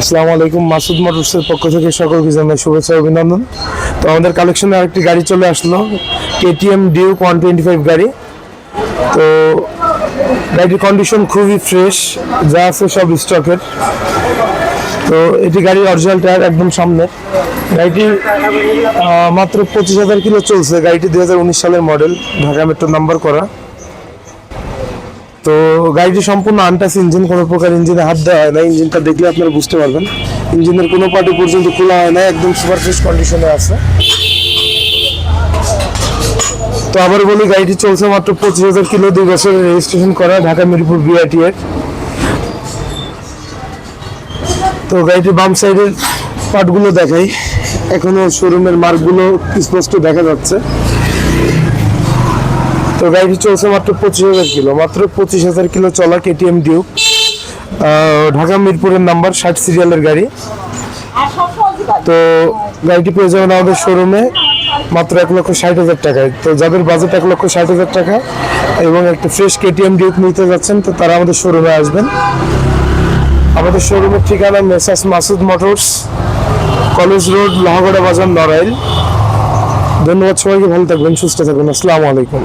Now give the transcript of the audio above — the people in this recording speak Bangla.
আসসালামু আলাইকুম। মাসুদ মোটরসের পক্ষ থেকে সকলকে জানাই শুভেচ্ছা অভিনন্দন। তো আমাদের কালেকশনে আরেকটি গাড়ি চলে আসলো, কেটিএম ডিউক 125 গাড়ি। তো গাড়ির কন্ডিশন খুবই ফ্রেশ, যা আছে সব স্টকের। তো এটি গাড়ির অরিজিনাল টায়ার একদম সামনে। গাড়িটি মাত্র 25,000 কিলো চলছে। গাড়িটি 2019 সালের মডেল, ঢাকা মেট্রো নাম্বার করা। তো গাড়িটি সম্পূর্ণ আনটাচ ইঞ্জিন, কোনো প্রকার ইঞ্জিনে হাত দেওয়া হয় না। ইঞ্জিনটা দেখলে আপনারা বুঝতে পারবেন, ইঞ্জিনের কোনো পার্টি পর্যন্ত খোলা হয় না, একদম সুপার ফ্রেশ কন্ডিশনে আছে। তো আবার বলি, গাড়িটি চলছে মাত্র 25,000 কিলো, 2 বছরের রেজিস্ট্রেশন করা, ঢাকা মিরপুর বিআরটি এর। তো গাড়িটির বাম সাইডের পার্টগুলো দেখাই, এখনো শোরুমের মার্কগুলো স্পষ্ট দেখা যাচ্ছে। তো গাড়িটি চলছে মাত্র 25,000 কিলো, মাত্র 25,000 কিলো চলা কেটিএম ডিউক, ঢাকা মিরপুরের নাম্বার, 60 সিরিয়ালের গাড়ি। তো গাড়িটি পেয়ে যাবেন আমাদের শোরুমে মাত্র 1,60,000 টাকায়। তো যাদের বাজেট 1,60,000 টাকা এবং একটা ফ্রেশ কেটিএম ডিউক নিতে যাচ্ছেন, তো তারা আমাদের শোরুমে আসবেন। আমাদের শোরুমের ঠিকানা messrs Masud motors, college road, Lohagara বাজার, নড়াইল। ধন্যবাদ সবাইকে, ভালো থাকবেন, সুস্থ থাকবেন। আসসালামু আলাইকুম।